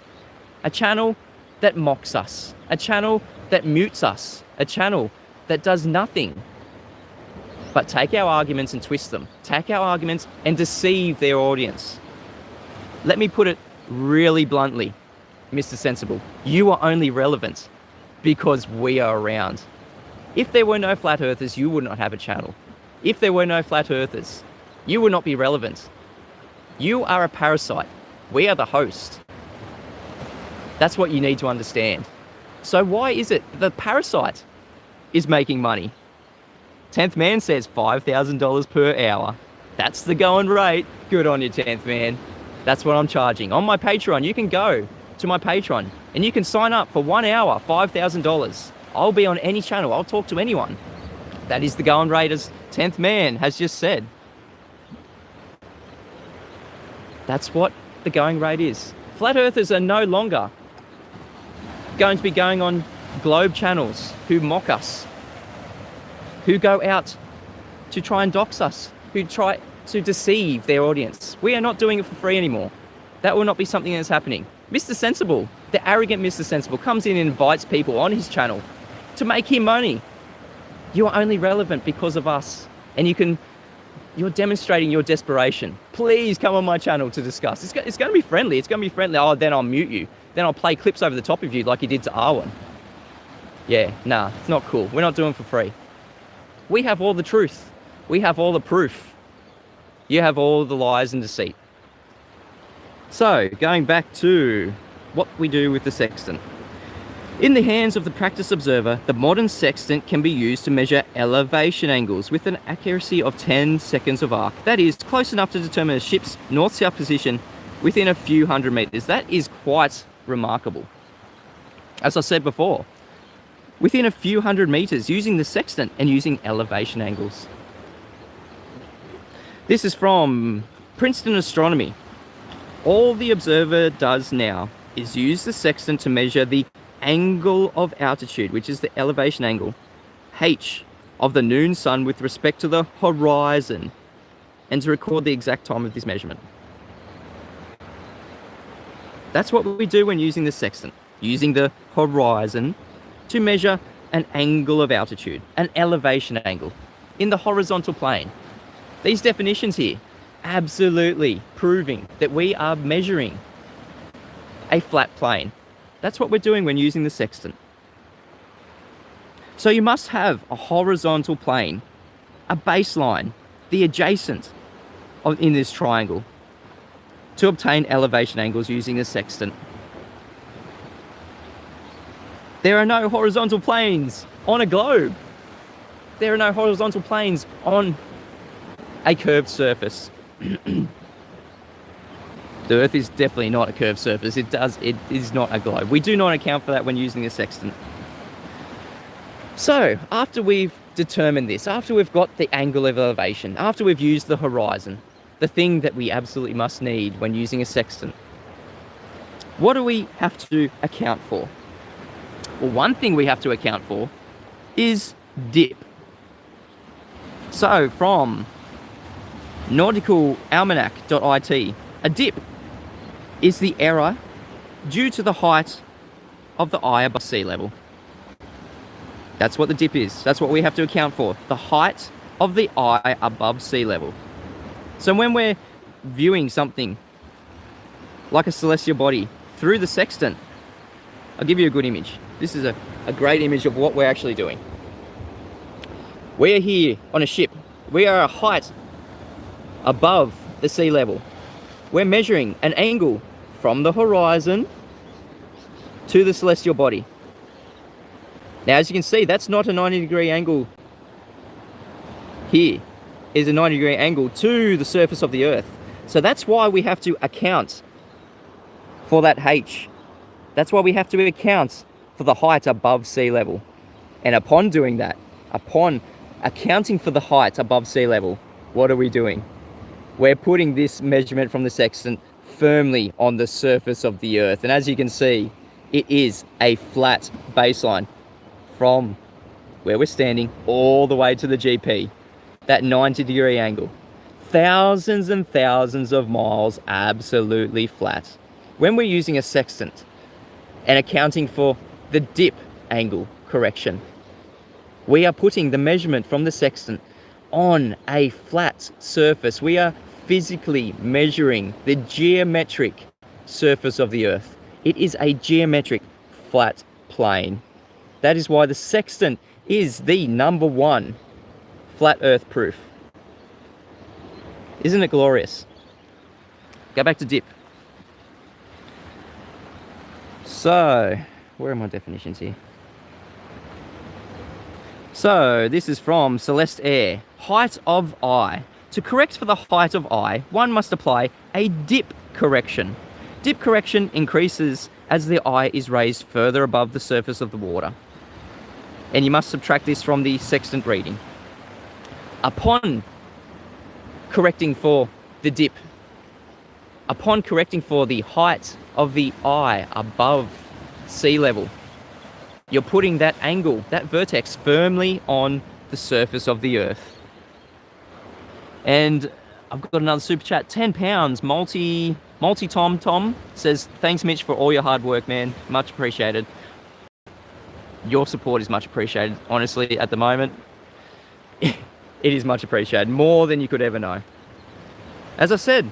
A channel that mocks us, a channel that mutes us, a channel that does nothing but take our arguments and twist them, take our arguments and deceive their audience. Let me put it really bluntly, Mr. Sensible, you are only relevant because we are around. If there were no flat earthers, you would not have a channel. If there were no flat earthers, you would not be relevant. You are a parasite. We are the host. That's what you need to understand. So why is it the parasite is making money? 10th Man says $5,000 per hour. That's the going rate. Good on you, 10th Man. That's what I'm charging. On my Patreon, you can go to my Patreon and you can sign up for 1 hour, $5,000. I'll be on any channel. I'll talk to anyone. That is the going rate, as 10th Man has just said. That's what the going rate is. Flat earthers are no longer going to be going on globe channels who mock us, who go out to try and dox us, who try to deceive their audience. We are not doing it for free anymore. That will not be something that's happening. Mr. Sensible, the arrogant Mr. Sensible, comes in and invites people on his channel to make him money. You are only relevant because of us. And you're demonstrating your desperation. Please come on my channel to discuss. It's going to be friendly. It's going to be friendly. Oh, then I'll mute you. Then I'll play clips over the top of you like you did to Arwen. Yeah, nah, it's not cool. We're not doing it for free. We have all the truth. We have all the proof. You have all the lies and deceit. So, going back to what we do with the sextant. In the hands of the practiced observer, the modern sextant can be used to measure elevation angles with an accuracy of 10 seconds of arc. That is close enough to determine a ship's north-south position within a few hundred meters. That is quite remarkable. As I said before, within a few hundred meters using the sextant and using elevation angles. This is from Princeton Astronomy. All the observer does now is use the sextant to measure the angle of altitude, which is the elevation angle, H, of the noon sun with respect to the horizon, and to record the exact time of this measurement. That's what we do when using the sextant, using the horizon to measure an angle of altitude, an elevation angle in the horizontal plane. These definitions here absolutely proving that we are measuring a flat plane. That's what we're doing when using the sextant. So you must have a horizontal plane, a baseline, the adjacent in this triangle to obtain elevation angles using the sextant. There are no horizontal planes on a globe. There are no horizontal planes on a curved surface. The Earth is definitely not a curved surface. It is not a globe. We do not account for that when using a sextant. So, after we've determined this, after we've got the angle of elevation, after we've used the horizon, the thing that we absolutely must need when using a sextant, what do we have to account for? Well, one thing we have to account for is dip. So, from nauticalalmanac.it, a dip is the error due to the height of the eye above sea level. That's what the dip is. That's what we have to account for. The height of the eye above sea level. So when we're viewing something like a celestial body through the sextant, I'll give you a good image. This is a great image of what we're actually doing. We're here on a ship. We are a height above the sea level. We're measuring an angle from the horizon to the celestial body. Now, as you can see, that's not a 90-degree angle. Here is a 90-degree angle to the surface of the Earth. So that's why we have to account for that H. That's why we have to account for the height above sea level. And upon doing that, upon accounting for the height above sea level, what are we doing? We're putting this measurement from the sextant firmly on the surface of the Earth. And as you can see, it is a flat baseline from where we're standing all the way to the GP. That 90-degree angle. Thousands and thousands of miles absolutely flat. When we're using a sextant and accounting for the dip angle correction, we are putting the measurement from the sextant on a flat surface. We are physically measuring the geometric surface of the Earth. It is a geometric flat plane. That is why the sextant is the #1 flat Earth proof. Isn't it glorious? Go back to dip. So, where are my definitions here? So, this is from Celeste Air. Height of eye. To correct for the height of eye, one must apply a dip correction. Dip correction increases as the eye is raised further above the surface of the water. And you must subtract this from the sextant reading. Upon correcting for the dip, upon correcting for the height of the eye above sea level, you're putting that angle, that vertex, firmly on the surface of the Earth. And I've got another super chat, £10, Multi-Tom says, thanks Mitch for all your hard work, man. Much appreciated. Your support is much appreciated, honestly, at the moment. It is much appreciated, more than you could ever know. As I said,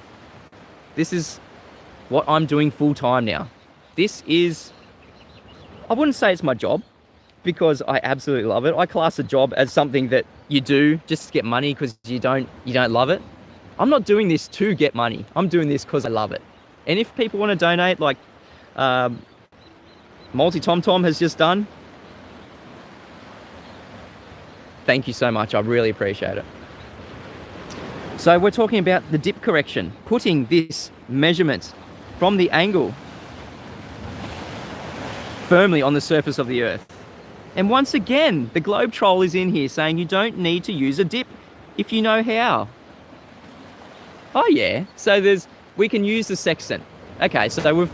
this is what I'm doing full time now. This is, I wouldn't say it's my job, because I absolutely love it. I class a job as something that you do just to get money because you don't love it. I'm not doing this to get money. I'm doing this because I love it. And if people want to donate, like Multi-Tom has just done, thank you so much. I really appreciate it. So we're talking about the dip correction, putting this measurement from the angle firmly on the surface of the Earth. And once again, the Globe Troll is in here saying you don't need to use a dip if you know how. Oh yeah, so we can use the sextant. Okay, so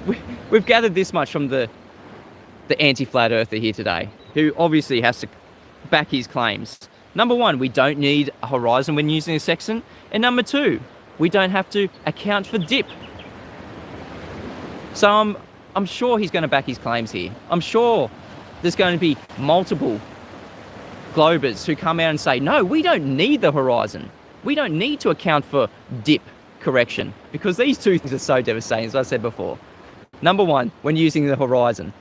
we've gathered this much from the anti-flat earther here today, who obviously has to back his claims. Number one, we don't need a horizon when using a sextant. And number two, we don't have to account for dip. So I'm sure he's going to back his claims here. I'm sure there's going to be multiple Globers who come out and say, no, we don't need the horizon. We don't need to account for dip correction, because these two things are so devastating, as I said before. Number one, when using the horizon,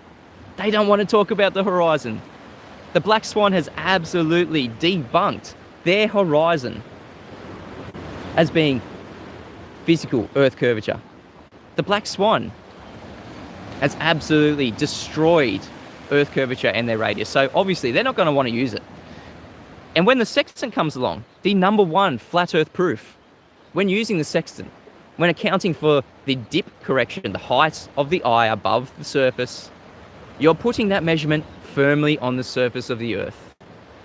they don't want to talk about the horizon. The Black Swan has absolutely debunked their horizon as being physical Earth curvature. The Black Swan has absolutely destroyed Earth curvature and their radius. So obviously they're not going to want to use it. And when the sextant comes along, the #1 flat Earth proof, when using the sextant, when accounting for the dip correction, the height of the eye above the surface, you're putting that measurement firmly on the surface of the Earth.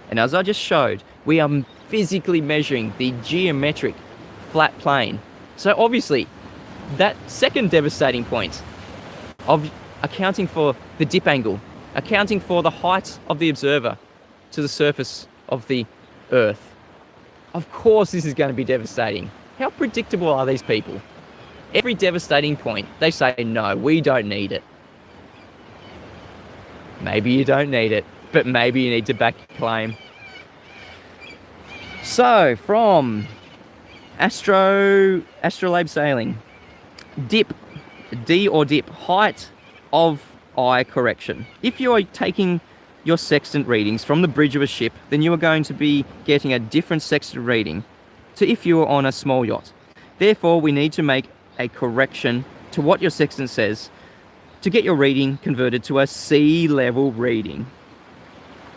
And as I just showed, we are physically measuring the geometric flat plane. So obviously, that second devastating point of accounting for the dip angle, accounting for the height of the observer to the surface of the Earth, of course this is going to be devastating. How predictable are these people? Every devastating point, they say, no, we don't need it. Maybe you don't need it, but maybe you need to back your claim. So, from Astrolabe Sailing, dip, D or dip, height of eye correction. If you are taking your sextant readings from the bridge of a ship, then you are going to be getting a different sextant reading to if you are on a small yacht. Therefore, we need to make a correction to what your sextant says to get your reading converted to a sea level reading.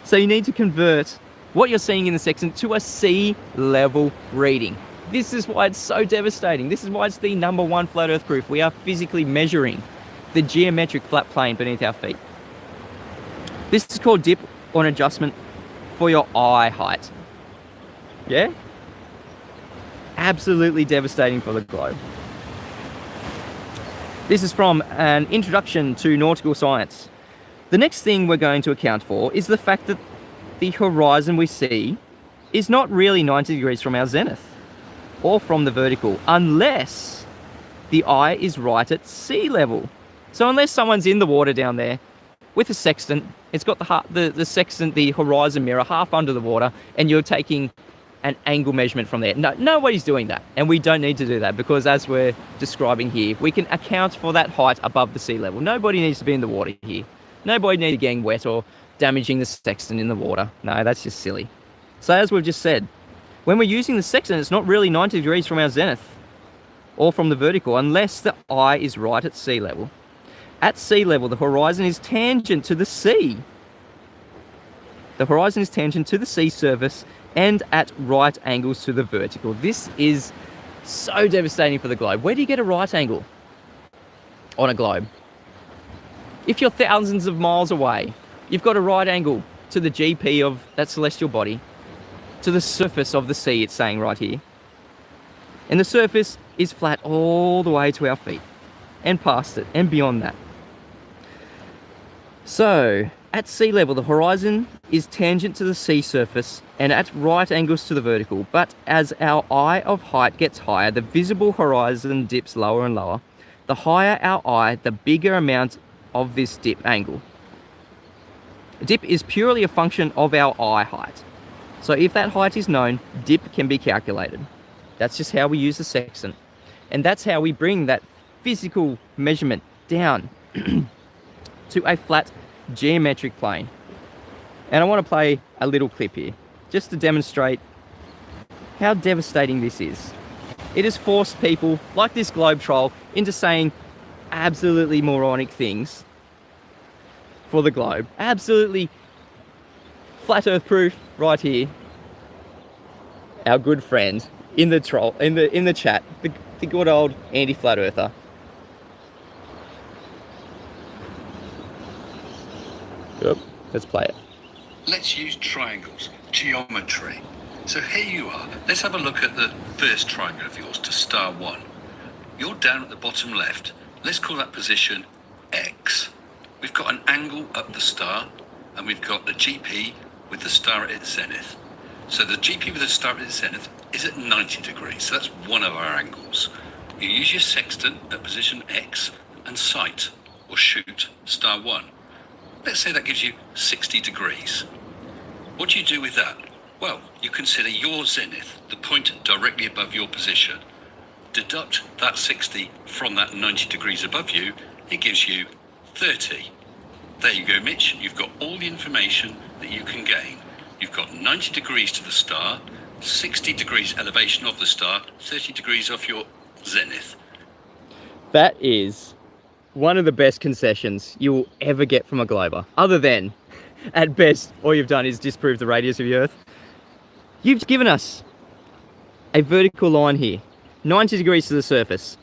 So you need to convert what you're seeing in the sextant to a sea level reading. This is why it's so devastating. This is why it's the #1 flat earth proof. We are physically measuring the geometric flat plane beneath our feet. This is called dip, or an adjustment for your eye height. Yeah? Absolutely devastating for the globe. This is from an introduction to nautical science. The next thing we're going to account for is the fact that the horizon we see is not really 90 degrees from our zenith or from the vertical, unless the eye is right at sea level. So unless someone's in the water down there with a sextant, it's got the sextant, the horizon mirror, half under the water, and you're taking an angle measurement from there. No, nobody's doing that, and we don't need to do that, because as we're describing here, we can account for that height above the sea level. Nobody needs to be in the water here. Nobody needs to get wet or damaging the sextant in the water. No, that's just silly. So as we've just said, when we're using the sextant, it's not really 90 degrees from our zenith or from the vertical, unless the eye is right at sea level. At sea level, the horizon is tangent to the sea. The horizon is tangent to the sea surface and at right angles to the vertical. This is so devastating for the globe. Where do you get a right angle on a globe? If you're thousands of miles away, you've got a right angle to the GP of that celestial body, to the surface of the sea, it's saying right here. And the surface is flat all the way to our feet and past it and beyond that. So, at sea level, the horizon is tangent to the sea surface and at right angles to the vertical. But as our eye of height gets higher, the visible horizon dips lower and lower. The higher our eye, the bigger amount of this dip angle. Dip is purely a function of our eye height. So if that height is known, dip can be calculated. That's just how we use the sextant. And that's how we bring that physical measurement down to a flat geometric plane. And I want to play a little clip here just to demonstrate how devastating this is. It has forced people like this globe troll into saying absolutely moronic things for the globe. Absolutely flat earth proof right here. Our good friend in the chat, the good old anti-flat earther. Yep, let's play it. Let's use triangles, geometry. So here you are. Let's have a look at the first triangle of yours to star 1. You're down at the bottom left. Let's call that position X. We've got an angle up the star, and we've got the GP with the star at its zenith. So the GP with the star at its zenith is at 90 degrees. So that's one of our angles. You use your sextant at position X and sight or shoot star 1. Let's say that gives you 60 degrees. What do you do with that? Well, you consider your zenith, the point directly above your position. Deduct that 60 from that 90 degrees above you, it gives you 30. There you go, Mitch. You've got all the information that you can gain. You've got 90 degrees to the star, 60 degrees elevation of the star, 30 degrees off your zenith. That is one of the best concessions you will ever get from a glober. Other than, at best, all you've done is disprove the radius of the Earth. You've given us a vertical line here, 90 degrees to the surface.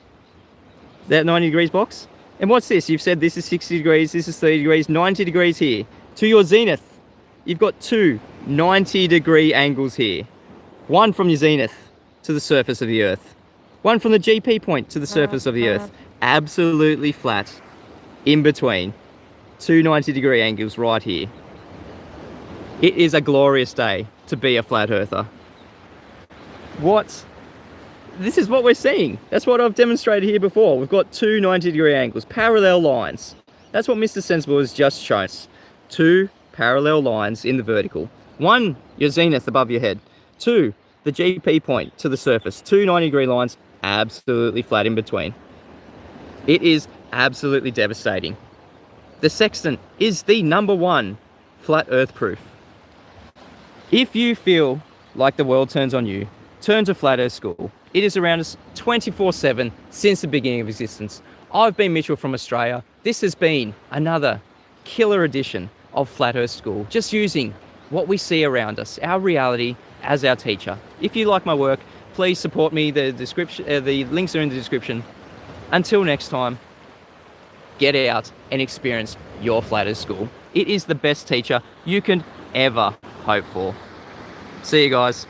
Is that 90 degrees box? And what's this? You've said this is 60 degrees, this is 30 degrees, 90 degrees here. To your zenith, you've got two 90-degree angles here. One from your zenith to the surface of the Earth. One from the GP point to the surface of the Earth. Absolutely flat in between. Two 90-degree angles right here. It is a glorious day to be a flat earther. What this is what we're seeing. That's what I've demonstrated here before. We've got two 90-degree angles, parallel lines. That's what Mr. Sensible has just shown us. Two parallel lines in the vertical. One, your zenith above your head. Two, the GP point to the surface. Two 90-degree lines, absolutely flat in between. It is absolutely devastating. The Sextant is the #1 flat earth proof. If you feel like the world turns on you, turn to Flat Earth School. It is around us 24/7 since the beginning of existence. I've been Mitchell from Australia. This has been another killer edition of Flat Earth School, just using what we see around us, our reality, as our teacher. If you like my work, please support me. The links are in the description. Until next time, get out and experience your Flat Earth School. It is the best teacher you can ever hope for. See you guys.